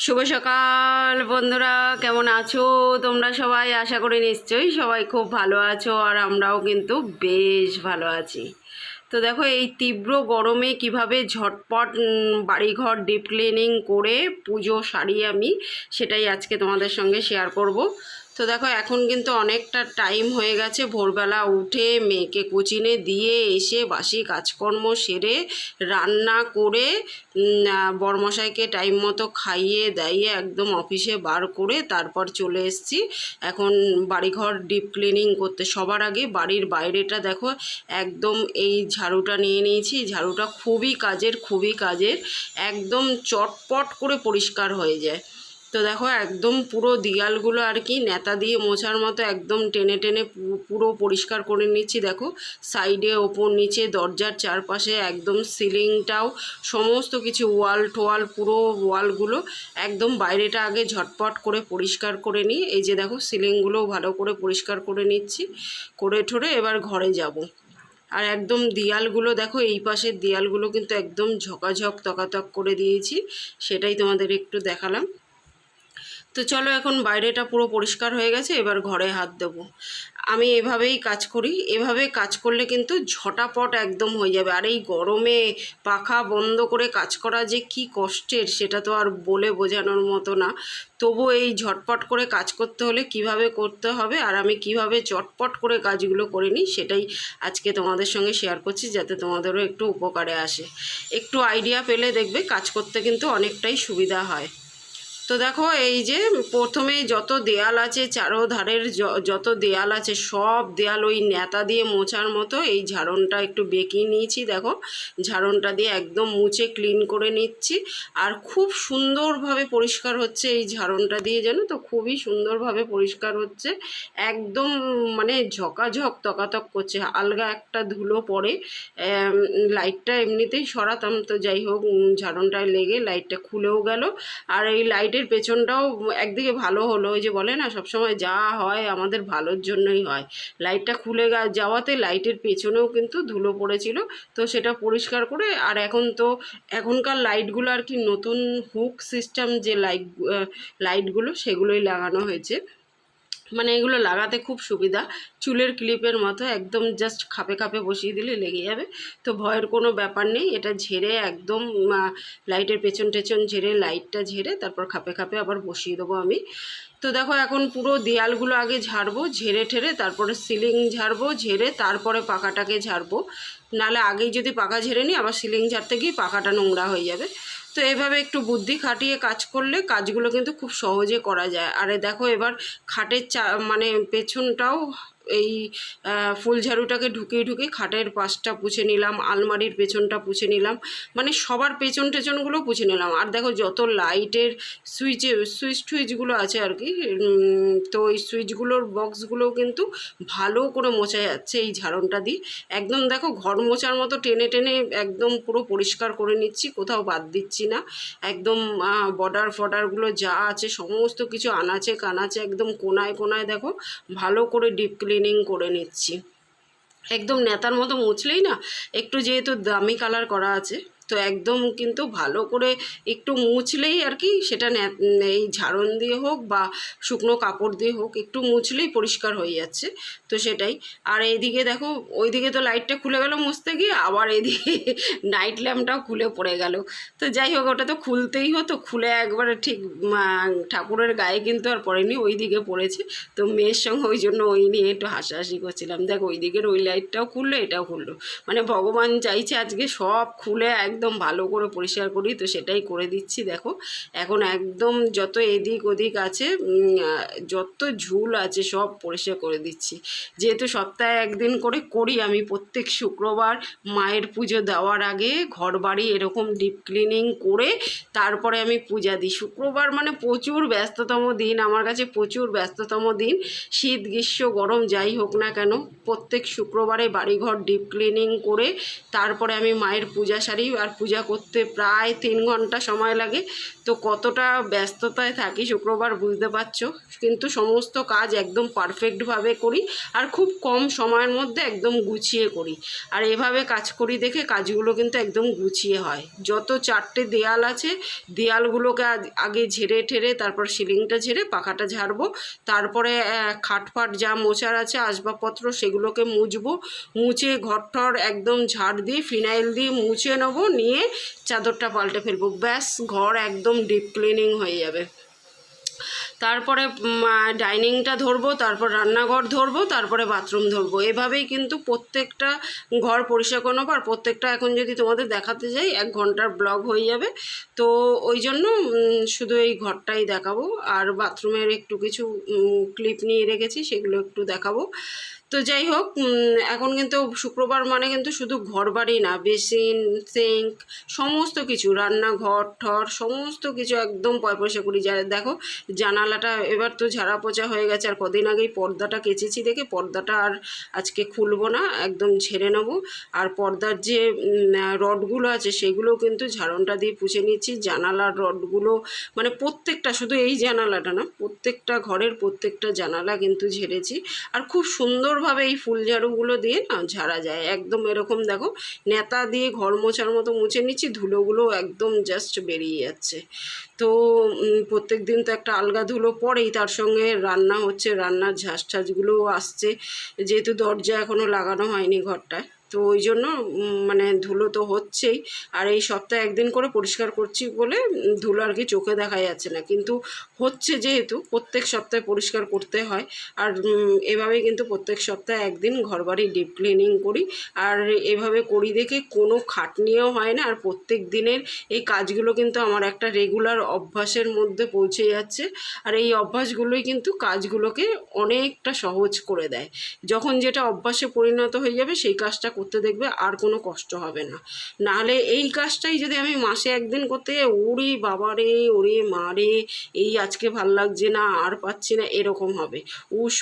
শুভ সকাল বন্ধুরা, কেমন আছো তোমরা সবাই? আশা করি নিশ্চয়ই সবাই খুব ভালো আছো, আর আমরাও কিন্তু বেশ ভালো আছি। তো দেখো, এই তীব্র গরমে কিভাবে ঝটপট বাড়িঘর ডিপ ক্লিনিং করে পুজো সারি আমি, সেটাই আজকে তোমাদের সঙ্গে শেয়ার করব। তো দেখো, এখন কিন্তু অনেকটা টাইম হয়ে গেছে। ভোরবেলা উঠে মেয়েকে কোচিনে দিয়ে এসে বাসি কাজকর্ম সেরে রান্না করে বরমশাইকে টাইম মতো খাইয়ে দাইয়ে একদম অফিসে বার করে তারপর চলে এসেছি এখন বাড়িঘর ডিপ ক্লিনিং করতে। সবার আগে বাড়ির বাইরেটা দেখো, একদম এই ঝাড়ুটা নিয়ে নিয়েছি। ঝাড়ুটা খুবই কাজের, একদম চটপট করে পরিষ্কার হয়ে যায়। তো দেখো, একদম পুরো দেয়ালগুলো আর কি নেতা দিয়ে মোছার মতো একদম টেনে টেনে পুরো পরিষ্কার করে নিচ্ছি। দেখো, সাইডে ওপর নিচে দরজার চারপাশে একদম সিলিংটাও সমস্ত কিছু ওয়াল পুরো ওয়ালগুলো একদম বাইরেটা আগে ঝটপট করে পরিষ্কার করে নিই। এই যে দেখো, সিলিংগুলোও ভালো করে পরিষ্কার করে নিচ্ছি, করে ঠোরে এবার ঘরে যাব। আর একদম দেয়ালগুলো দেখো, এই পাশের দেয়ালগুলো কিন্তু একদম ঝকাঝক তকাতক করে দিয়েছি, সেটাই তোমাদের একটু দেখালাম। তো চলো, এখন বাইরেটা পুরো পরিষ্কার হয়ে গেছে, এবার ঘরে হাত দেবো। আমি এভাবেই কাজ করি, এভাবে কাজ করলে কিন্তু ঝটাপট একদম হয়ে যাবে। আর এই গরমে পাখা বন্ধ করে কাজ করা যে কি কষ্টের, সেটা তো আর বলে বোঝানোর মতো না। তবু এই ঝটপট করে কাজ করতে হলে কিভাবে করতে হবে আর আমি কিভাবে চটপট করে কাজগুলো করে নিই, সেটাই আজকে তোমাদের সঙ্গে শেয়ার করছি, যাতে তোমাদেরও একটু উপকারে আসে। একটু আইডিয়া পেলে দেখবে কাজ করতে কিন্তু অনেকটাই সুবিধা হয়। তো দেখো, এই যে প্রথমেই যত দেয়াল আছে, চারোধারের যত দেয়াল আছে, সব দেয়াল ওই নেতা দিয়ে মোছার মতো এই ঝাড়নটা একটু বেঁকিয়ে নিয়েছি। দেখো, ঝাড়নটা দিয়ে একদম মুছে ক্লিন করে নিচ্ছি। আর খুব সুন্দরভাবে পরিষ্কার হচ্ছে এই ঝাড়নটা দিয়ে, জানো তো, খুবই সুন্দরভাবে পরিষ্কার হচ্ছে। একদম মানে ঝকাঝক তকাতক করছে, আলগা একটা ধুলো পড়ে। লাইটটা এমনিতেই সরাতাম, তো যাই হোক, ঝাড়নটায় লেগে লাইটটা খুলেও গেল। আর এই লাইটের পেছনটাও একদিকে ভালো হলো, ওই যে বলে না, সবসময় যা হয় আমাদের ভালোর জন্যই হয়। লাইটটা খুলে যাওয়াতে লাইটের পেছনেও কিন্তু ধুলো পড়েছিল, তো সেটা পরিষ্কার করে। আর এখনকার লাইটগুলো আর কি নতুন হুক সিস্টেম যে লাইটগুলো, সেগুলোই লাগানো হয়েছে। মানে এগুলো লাগাতে খুব সুবিধা, চুলের ক্লিপের মতো একদম জাস্ট খাপে খাপে বসিয়ে দিলে লেগে যাবে। তো ভয়ের কোনো ব্যাপার নেই। এটা ঝেড়ে একদম লাইটের পেছন টেছন ঝেড়ে, লাইটটা ঝেড়ে তারপর খাপে খাপে আবার বসিয়ে দেবো আমি। তো দেখো, এখন পুরো দেয়ালগুলো আগে ঝাড়বো, ঝেড়ে ঠেড়ে তারপরে সিলিং ঝাড়বো, ঝেড়ে তারপরে পাখাটাকে ঝাড়বো। নাহলে আগেই যদি পাখা ঝেড়ে নিই, আবার সিলিং ঝাড়তে গিয়ে পাখাটা নোংরা হয়ে যাবে। তো এভাবে একটু বুদ্ধি খাটিয়ে কাজ করলে কাজগুলো কিন্তু খুব সহজে করা যায়। আর দেখো, এবার খাটের মানে পেছনটাও এই ফুল ঝাড়ুটাকে ঢুকিয়ে খাটের পাশটা পুছে নিলাম, আলমারির পেছনটা পুছে নিলাম, মানে সবার পেছন টেছনগুলো পুছে নিলাম। আর দেখো, যত লাইটের সুইচগুলো আছে আর কি, তো ওই সুইচগুলোর বক্সগুলোও কিন্তু ভালো করে মোছা যাচ্ছে এই ঝাড়নটা দিয়ে। একদম দেখো, ঘর মোছার মতো টেনে টেনে একদম পুরো পরিষ্কার করে নিচ্ছি, কোথাও বাদ দিচ্ছি না। একদম ফডারগুলো যা আছে সমস্ত কিছু আনাচে কানাচে একদম কোনায় কোনায় দেখো ভালো করে ডিপ ক্লিনিং করে নিচ্ছি। একদম নেতার মতো মুছলেই না, একটু যেহেতু দামি কালার করা আছে, তো একদম কিন্তু ভালো করে একটু মুছলেই আর কি, সেটা এই ঝাড়ন দিয়ে হোক বা শুকনো কাপড় দিয়ে হোক, একটু মুছলেই পরিষ্কার হয়ে যাচ্ছে। তো সেটাই। আর এইদিকে দেখো, ওইদিকে তো লাইটটা খুলে গেল মুছতে গিয়ে, আবার এদিকে নাইট ল্যাম্পটাও খুলে পড়ে গেল। তো যাই হোক, ওটা তো খুলতেই হতো, খুলে একবারে ঠিক ঠাকুরের গায়ে কিন্তু আর পড়েনি, ওই দিকে পড়েছে। তো মেয়ের সঙ্গে ওই জন্য ওই নিয়ে একটু হাসাহাসি করছিলাম, দেখো ওই দিকের ওই লাইটটাও খুললো, এটাও খুললো। মানে ভগবান চাইছে আজকে সব খুলে একদম ভালো করে পরিষ্কার করি, তো সেটাই করে দিচ্ছি। দেখো, এখন একদম যত এদিক ওদিক আছে, যত ঝুল আছে সব পরিষ্কার করে দিচ্ছি। যেহেতু সপ্তাহে একদিন করে করি আমি, প্রত্যেক শুক্রবার মায়ের পুজো দেওয়ার আগে ঘর বাড়ি এরকম ডিপ ক্লিনিং করে তারপরে আমি পূজা দিই। শুক্রবার মানে প্রচুর ব্যস্ততম দিন আমার কাছে, প্রচুর ব্যস্ততম দিন। শীত গ্রীষ্ম গরম যাই হোক না কেন, প্রত্যেক শুক্রবারে বাড়িঘর ডিপ ক্লিনিং করে তারপরে আমি মায়ের পূজা সারি। আর পূজা করতে প্রায় 3 ঘন্টা সময় লাগে। তো কতটা ব্যস্ততায় থাকি শুক্রবার বুঝতে পারছো, কিন্তু সমস্ত কাজ একদম পারফেক্টভাবে করি আর খুব কম সময়ের মধ্যে একদম গুছিয়ে করি। আর এভাবে কাজ করি দেখে কাজগুলো কিন্তু একদম গুছিয়ে হয়। যত 4টে দেয়াল আছে, দেয়ালগুলোকে আগে ঝেড়ে ঠেড়ে তারপর সিলিংটা ঝেড়ে পাখাটা ঝাড়বো, তারপরে খাটফাট যা মোছার আছে আসবাবপত্র সেগুলোকে মুছবো, মুছে ঘরটর একদম ঝাড় দিয়ে ফিনাইল দিয়ে মুছে নেবো, নিয়ে চাদরটা পাল্টে ফেলবো, ব্যাস ঘর একদম ডিপ ক্লিনিং হয়ে যাবে। তারপরে ডাইনিংটা ধরবো, তারপর রান্নাঘর ধরবো, তারপরে বাথরুম ধরবো। এভাবেই কিন্তু প্রত্যেকটা ঘর পরিষ্কার করে নেবো। আর প্রত্যেকটা এখন যদি তোমাদের দেখাতে যাই 1 ঘন্টার ব্লগ হয়ে যাবে, তো ওই জন্য শুধু এই ঘরটাই দেখাবো। আর বাথরুমের একটু কিছু ক্লিপ নিয়ে রেখেছি, সেগুলো একটু দেখাবো। তো যাই হোক, এখন কিন্তু শুক্রবার মানে কিন্তু শুধু ঘর বাড়ি না, বেসিন সিঙ্ক সমস্ত কিছু, রান্নাঘর ঠর সমস্ত কিছু একদম পয়সা করি। যা দেখো জানালাটা এবার তো ঝাড়া পোছা হয়ে গেছে, আর কদিন আগেই পর্দাটা কেচেছি দেখে পর্দাটা আর আজকে খুলবো না, একদম ঝেড়ে নেবো। আর পর্দার যে রডগুলো আছে সেগুলোও কিন্তু ঝাড়নটা দিয়ে পুছে নিচ্ছি। জানালার রডগুলো মানে প্রত্যেকটা, শুধু এই জানালাটা না, প্রত্যেকটা ঘরের প্রত্যেকটা জানালা কিন্তু ঝেড়েছি। আর খুব সুন্দরভাবে এই ফুল ঝাড়ুগুলো দিয়ে না ঝাড়া যায়, একদম এরকম দেখো নেতা দিয়ে ঘর মোছার মতো মুছে নিচ্ছি, ধুলোগুলো একদম জাস্ট বেরিয়ে যাচ্ছে। তো প্রত্যেক দিন তো একটা আলগা ধুলো পড়েই, তার সঙ্গে রান্না হচ্ছে, রান্নার ঝাঁস ঝাঁসগুলোও আসছে, যেহেতু দরজা এখনও লাগানো হয়নি ঘরটায়, তো ওই জন্য মানে ধুলো তো হচ্ছেই। আর এই সপ্তাহে একদিন করে পরিষ্কার করছি বলে ধুলো আর কি চোখে দেখা যাচ্ছে না, কিন্তু হচ্ছে যেহেতু প্রত্যেক সপ্তাহে পরিষ্কার করতে হয়। আর এভাবেই কিন্তু প্রত্যেক সপ্তাহে একদিন ঘরবাড়ি ডিপ ক্লিনিং করি। আর এভাবে করি দেখে কোনো খাটনিও হয় না, আর প্রত্যেক দিনের এই কাজগুলো কিন্তু আমার একটা রেগুলার অভ্যাসের মধ্যে পৌঁছে যাচ্ছে। আর এই অভ্যাসগুলোই কিন্তু কাজগুলোকে অনেকটা সহজ করে দেয়। যখন যেটা অভ্যাসে পরিণত হয়ে যাবে সেই কাজটা করতে দেখবে আর কোনো কষ্ট হবে না। নাহলে এই কাজটাই যদি আমি মাসে একদিন করতে যাই, ওরে বাবা রে, ওরে মা রে, এই আজকে ভাল লাগছে না, আর পাচ্ছি না, এরকম হবে, উস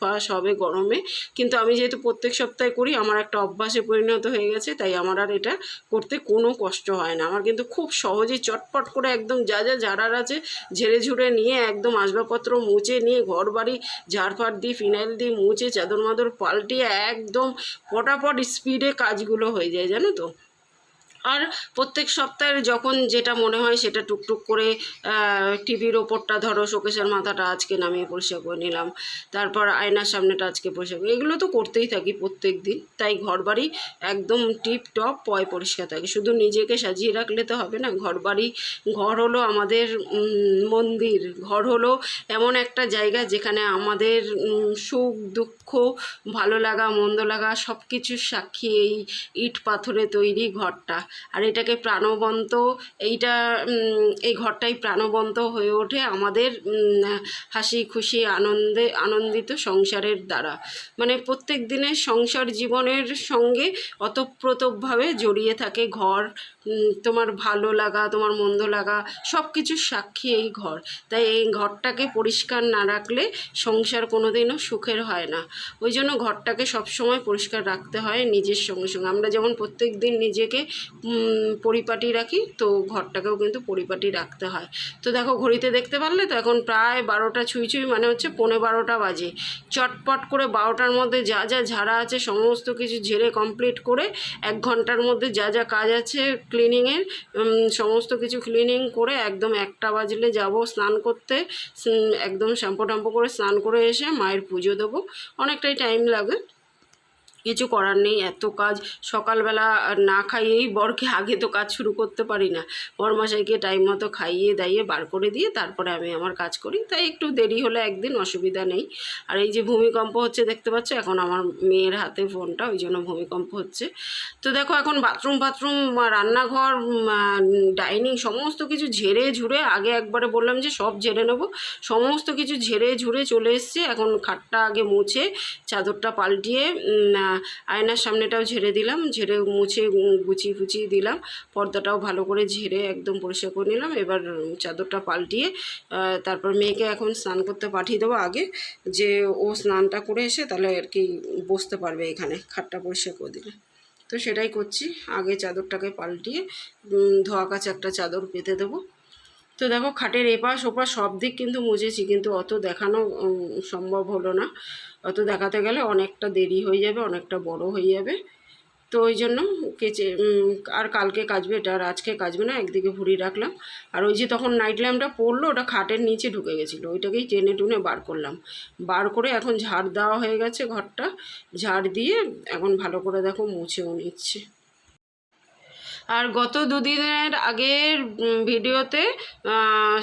পাস হবে গরমে। কিন্তু আমি যেহেতু প্রত্যেক সপ্তাহে করি, আমার একটা অভ্যাসে পরিণত হয়ে গেছে, তাই আমার আর এটা করতে কোনো কষ্ট হয় না। আমার কিন্তু খুব সহজেই চটপট করে একদম যা যা ঝাড়ার আছে ঝেড়ে ঝুড়ে নিয়ে একদম আসবাবপত্র মুছে নিয়ে ঘর বাড়ি ঝাড়ফাট দিয়ে ফিনাইল দিয়ে মুছে চাদর মাদর পাল্টিয়ে একদম ফটাফট স্পিডে কাজগুলো হয়ে যায়, জানো তো। আর প্রত্যেক সপ্তাহের যখন যেটা মনে হয় সেটা টুকটুক করে টিভির ওপরটা ধরো শোকেসের মাথাটা আজকে নামিয়ে পরিষ্কার করে নিলাম, তারপর আয়নার সামনেটা আজকে পরিষ্কার করে, এগুলো তো করতেই থাকি প্রত্যেক দিন। তাই ঘরবাড়ি একদম টিপ টপ পরিষ্কার থাকে। শুধু নিজেকে সাজিয়ে রাখলে তো হবে না, ঘরবাড়ি, ঘর হলো আমাদের মন্দির, ঘর হলো এমন একটা জায়গা যেখানে আমাদের সুখ দুঃখ ভালো লাগা মন্দ লাগা সব কিছুর সাক্ষী এই ইট পাথরে তৈরি ঘরটা। আর এটাকে প্রাণবন্ত, এই ঘরটাই প্রাণবন্ত হয়ে ওঠে আমাদের হাসি খুশি আনন্দিত সংসারের দ্বারা। মানে প্রত্যেক দিনের সংসার জীবনের সঙ্গে ওতপ্রোতভাবে জড়িয়ে থাকে ঘর। তোমার ভালো লাগা তোমার মন্দ লাগা সব কিছুর সাক্ষী এই ঘর। তাই এই ঘরটাকে পরিষ্কার না রাখলে সংসার কোনো দিনও সুখের হয় না। ওই জন্য ঘরটাকে সবসময় পরিষ্কার রাখতে হয় নিজের সঙ্গে সঙ্গে। আমরা যেমন প্রত্যেক দিন নিজেকে পরিপাটি রাখি, তো ঘরটাকেও কিন্তু পরিপাটি রাখতে হয়। তো দেখো ঘড়িতে দেখতে পারলে তো এখন প্রায় 12টা ছুঁই ছুঁই, মানে হচ্ছে 12:15 বাজে। চটপট করে 12টার মধ্যে যা যা ঝাড়া আছে সমস্ত কিছু ঝেড়ে কমপ্লিট করে 1 ঘন্টার মধ্যে যা যা কাজ আছে ক্লিনিংয়ের সমস্ত কিছু ক্লিনিং করে একদম 1টা বাজলে যাব স্নান করতে। একদম শ্যাম্পু ট্যাম্পু করে স্নান করে এসে মায়ের পুজো দেবো, অনেকটাই টাইম লাগে, কিছু করার নেই। এত কাজ সকালবেলা না খাইয়েই বরকে, আগে তো কাজ শুরু করতে পারি না, বরমশাইকে টাইম মতো খাইয়ে দাইয়ে বার করে দিয়ে তারপরে আমি আমার কাজ করি, তাই একটু দেরি হলে একদিন অসুবিধা নেই। আর এই যে ভূমিকম্প হচ্ছে দেখতে পাচ্ছ, এখন আমার মেয়ের হাতে ফোনটা, ওই জন্য ভূমিকম্প হচ্ছে। তো দেখো এখন বাথরুম রান্নাঘর ডাইনিং সমস্ত কিছু ঝেড়ে ঝুড়ে, আগে একবারে বললাম যে সব ঝেড়ে নেবো, সমস্ত কিছু ঝেড়ে ঝুড়ে চলে এসছে। এখন খাটটা আগে মুছে চাদরটা পাল্টিয়ে আয়নার সামনেটাও ঝেড়ে দিলাম, ঝেড়ে মুছে গুছিয়ে ফুচিয়ে দিলাম, পর্দাটাও ভালো করে ঝেড়ে একদম পরিষ্কার করে নিলাম। এবার চাদরটা পাল্টিয়ে তারপর মেয়েকে এখন স্নান করতে পাঠিয়ে দেবো, আগে যে ও স্নানটা করে এসে তাহলে আর কি বসতে পারবে এখানে, খাটটা পরিষ্কার করে দিলে। তো সেটাই করছি, আগে চাদরটাকে পাল্টিয়ে ধোয়া কাচা একটা চাদর পেতে দেবো। তো দেখো খাটের এপাশ ওপাশ সব দিক কিন্তু মুছেছি, কিন্তু অত দেখানো সম্ভব হলো না। অত দেখাতে গেলে অনেকটা দেরি হয়ে যাবে, অনেকটা বড় হয়ে যাবে। তো ওই জন্য কেচে আর কালকে কাচবে এটা, আর আজকে কাচবে না, একদিকে ভুড়ি রাখলাম। আর ওই যে তখন নাইট ল্যাম্পটা পড়লো, ওটা খাটের নিচে ঢুকে গেছিলো, ওইটাকেই টেনে টুনে বার করলাম। বার করে এখন ঝাড় দেওয়া হয়ে গেছে ঘরটা, ঝাড় দিয়ে এখন ভালো করে দেখো মুছেও নিচ্ছে। আর গত দুদিনের আগের ভিডিওতে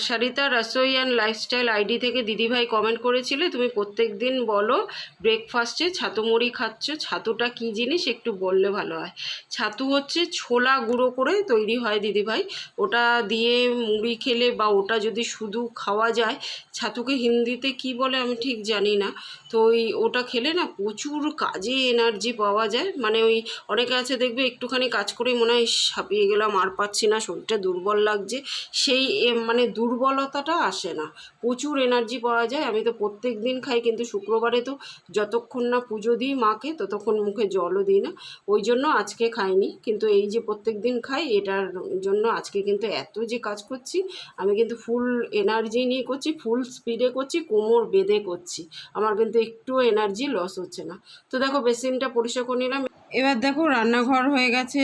Sarita Rasoi and lifestyle ID থেকে দিদিভাই কমেন্ট করেছিলে, তুমি প্রত্যেক দিন বলো ব্রেকফাস্টে ছাতু মুড়ি খাচ্ছ, ছাতুটা কী জিনিস একটু বললে ভালো হয়। ছাতু হচ্ছে ছোলা গুঁড়ো করে তৈরি হয় দিদিভাই, ওটা দিয়ে মুড়ি খেলে বা ওটা যদি শুধু খাওয়া যায়, ছাতুকে হিন্দিতে কি বলে আমি ঠিক জানি না, তো ওটা খেলে না প্রচুর কাজে এনার্জি পাওয়া যায়। মানে ওই অনেকে আছে দেখবে একটুখানি কাজ করেই মনে হয় হাঁপিয়ে গেলাম, আর পাচ্ছি না, শরীরটা দুর্বল লাগছে, সেই মানে দুর্বলতাটা আসে না, প্রচুর এনার্জি পাওয়া যায়। আমি তো প্রত্যেক দিন খাই, কিন্তু শুক্রবারে তো যতক্ষণ না পুজো দিই মাকে ততক্ষণ মুখে জলও দিই না, ওই জন্য আজকে খাইনি। কিন্তু এই যে প্রত্যেক দিন খাই, এটার জন্য আজকে কিন্তু এত যে কাজ করছি, আমি কিন্তু ফুল এনার্জি নিয়ে করছি, ফুল স্পিডে করছি, কোমর বেঁধে করছি, আমার কিন্তু একটু এনার্জি লস হচ্ছে না। তো দেখো বেসিনটা পরিষ্কার করে নিলাম। এবার দেখো রান্নাঘর হয়ে গেছে,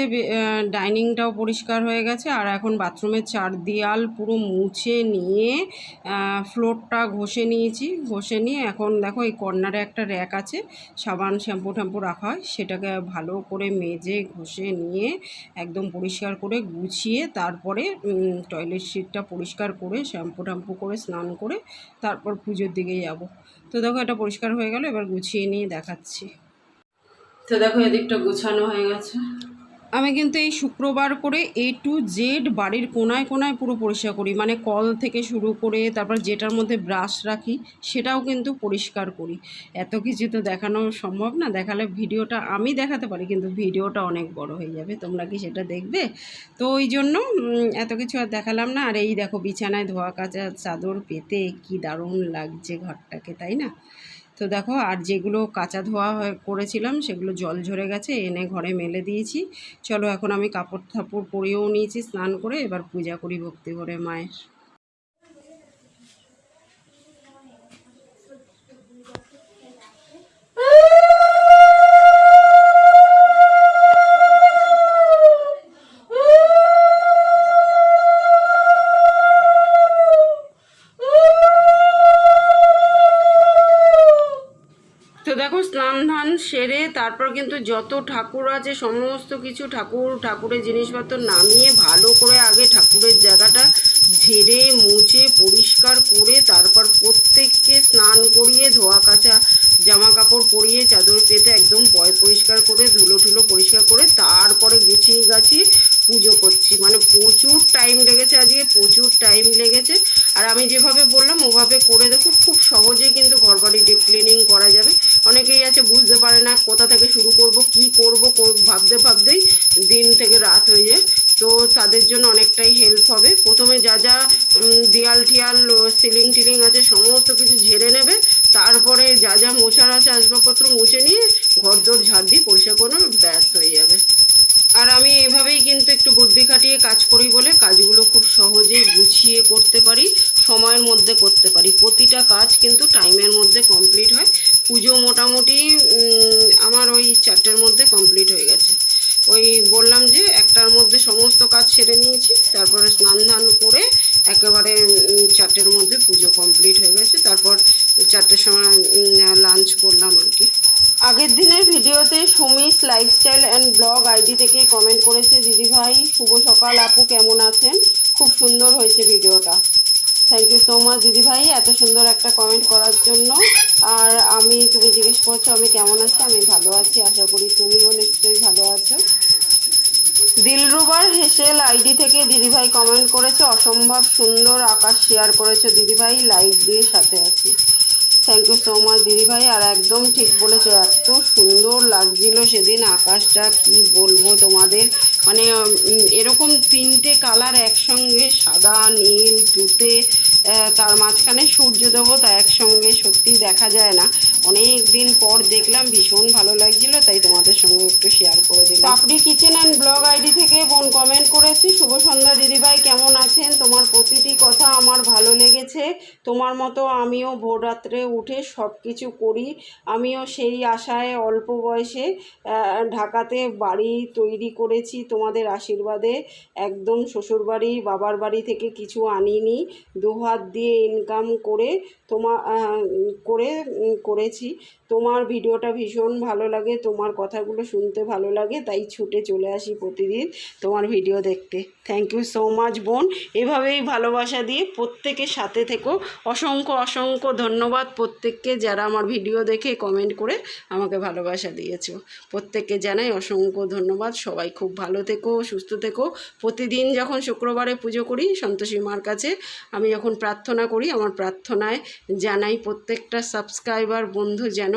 ডাইনিংটাও পরিষ্কার হয়ে গেছে, আর এখন বাথরুমের চার দেয়াল পুরো মুছে নিয়ে ফ্লোরটা ঘষে নিয়েছি। ঘষে নিয়ে এখন দেখো এই কর্নারে একটা র্যাক আছে, সাবান শ্যাম্পু ট্যাম্পু রাখা হয়, সেটাকে ভালো করে মেজে ঘষে নিয়ে একদম পরিষ্কার করে গুছিয়ে তারপরে টয়লেট সিটটা পরিষ্কার করে শ্যাম্পু ট্যাম্পু করে স্নান করে তারপর পুজোর দিকে যাব। তো দেখো এটা পরিষ্কার হয়ে গেল, এবার গুছিয়ে নিয়ে দেখাচ্ছি। তো দেখো এদিকটা গুছানো হয়ে গেছে। আমি কিন্তু এই শুক্রবার করে A to Z বাড়ির কোনায় কোনায় পুরো পরিষ্কার করি, মানে কল থেকে শুরু করে তারপর যেটার মধ্যে ব্রাশ রাখি সেটাও কিন্তু পরিষ্কার করি। এত কিছু তো দেখানো সম্ভব না, দেখালে ভিডিওটা আমি দেখাতে পারি কিন্তু ভিডিওটা অনেক বড় হয়ে যাবে, তোমরা কি সেটা দেখবে? তো ওই জন্য এত কিছু আর দেখালাম না। আর এই দেখো বিছানায় ধোয়া কাচা চাদর পেতে কি দারুণ লাগছে ঘরটাকে, তাই না? তো দেখো আর যেগুলো কাঁচা ধোয়া করেছিলাম সেগুলো জল ঝরে গেছে, এনে ঘরে মেলে দিয়েছি। চলো এখন আমি কাপড় থাপড় পরিয়েও নিয়েছি স্নান করে, এবার পূজা করি ভক্তি করে মায়ের। তো দেখো স্নান ধান সেরে তারপর কিন্তু যত ঠাকুর আছে সমস্ত কিছু ঠাকুরের জিনিসপত্র নামিয়ে ভালো করে আগে ঠাকুরের জায়গাটা ঝেড়ে মুছে পরিষ্কার করে তারপর প্রত্যেককে স্নান করিয়ে ধোয়া কাচা জামা কাপড় পরিয়ে চাদর পেতে একদম পরিষ্কার করে ধুলো টুলো পরিষ্কার করে তারপরে গুছিয়ে গাছিয়ে পুজো করছি। মানে প্রচুর টাইম লেগেছে, আজকে প্রচুর টাইম লেগেছে। আর আমি যেভাবে বললাম ওভাবে করে দেখো, খুব সহজেই কিন্তু ঘরবাড়ি ডিপ ক্লিনিং করা যাবে। অনেকেই আছে বুঝতে পারে না কোথা থেকে শুরু করব, কি করব, ভাবতেই দিন থেকে রাত হয়ে যায়। তো তাদের জন্য অনেকটাই হেল্প হবে। প্রথমে যা যা দেয়াল টিয়াল সিলিং টিলিং আছে সমস্ত কিছু ঝেড়ে নেবে, তারপরে যা যা মোছার আছে আসবাবপত্র মুছে নিয়ে ঘরদোর ঝাড় দিয়ে পরিষ্কার করে ব্যাস হয়ে যাবে। আর আমি এভাবেই কিন্তু একটু বুদ্ধি খাটিয়ে কাজ করি বলে কাজগুলো খুব সহজেই গুছিয়ে করতে পারি, সময়ের মধ্যে করতে পারি। প্রতিটা কাজ কিন্তু টাইমের মধ্যে কমপ্লিট হয়। পুজো মোটামুটি আমার ওই 4টের মধ্যে কমপ্লিট হয়ে গেছে। ওই বললাম যে 1টার মধ্যে সমস্ত কাজ সেরে নিয়েছি, তারপরে স্নান ধান করে একেবারে 4টের মধ্যে পুজো কমপ্লিট হয়ে গেছে। তারপর 4টের সময় লাঞ্চ করলাম আর কি। আগের দিনের ভিডিওতে Sumi's lifestyle and blog ID থেকে কমেন্ট করেছে, দিদিভাই শুভ সকাল আপু কেমন আছেন, খুব সুন্দর হয়েছে ভিডিওটা। থ্যাংক ইউ সো মাচ দিদিভাই এত সুন্দর একটা কমেন্ট করার জন্য। আর তুমি জিজ্ঞেস করছো আমি কেমন আছি, আমি ভালো আছি, আশা করি তুমিও নিশ্চয়ই ভালো আছো। দিলরুবার হেসেল আইডি থেকে দিদিভাই কমেন্ট করেছে, অসম্ভব সুন্দর আকাশ শেয়ার করেছো দিদিভাই, লাইক দিয়ে সাথে আছি। থ্যাংক ইউ সো মাচ দিদিভাই। আর একদম ঠিক বলেছো, এত সুন্দর লাগছিল সেদিন আকাশটা, কি বলবো তোমাদের। মানে এরকম 3টে কালার একসঙ্গে, সাদা নীল তুতে তার মাঝখানে সূর্য দেবতা একসঙ্গে সত্যি দেখা যায় না। অনেক দিন পর দেখলাম, ভীষণ ভালো লাগছিল, তাই তোমাদের সঙ্গে একটু শেয়ার করে দিলাম। পাপড়ি কিচেন অ্যান্ড ব্লগ আইডি থেকে বোন কমেন্ট করেছি, শুভ সন্ধ্যা দিদিভাই, কেমন আছেন? তোমার প্রতিটি কথা আমার ভালো লেগেছে। তোমার মতো আমিও ভোর রাত্রে উঠে সব কিছু করি। আমিও সেই আশায় অল্প বয়সে ঢাকাতে বাড়ি তৈরি করেছি তোমাদের আশীর্বাদে। একদম শ্বশুরবাড়ি বাবার বাড়ি থেকে কিছু আনিনি, দুহাত দিয়ে ইনকাম করে করেছি। তোমার ভিডিওটা ভীষণ ভালো লাগে, তোমার কথাগুলো শুনতে ভালো লাগে, তাই ছুটে চলে আসি প্রতিদিন তোমার ভিডিও দেখতে। থ্যাংক ইউ সো মাচ বোন, এভাবেই ভালোবাসা দিয়ে প্রত্যেকের সাথে থেকো। অসংখ্য অসংখ্য ধন্যবাদ প্রত্যেককে যারা আমার ভিডিও দেখে কমেন্ট করে আমাকে ভালোবাসা দিয়েছো। প্রত্যেককে জানাই অসংখ্য ধন্যবাদ। সবাই খুব ভালো থেকো, সুস্থ থেকো। প্রতিদিন যখন শুক্রবারে পুজো করি সন্তোষী মার কাছে, আমি যখন প্রার্থনা করি, আমার প্রার্থনায় জানাই প্রত্যেকটা সাবস্ক্রাইবার বন্ধু যেন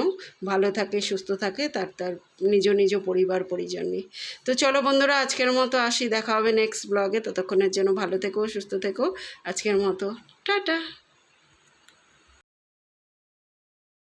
ভালো থাকে, সুস্থ থাকে, তার নিজ নিজ পরিবার পরিজন নিয়ে। তো চলো বন্ধুরা, আজকের মতো আসি, দেখা হবে নেক্সট ব্লগে। ততক্ষণের জন্য ভালো থেকো, সুস্থ থেকো। আজকের মতো টাটা।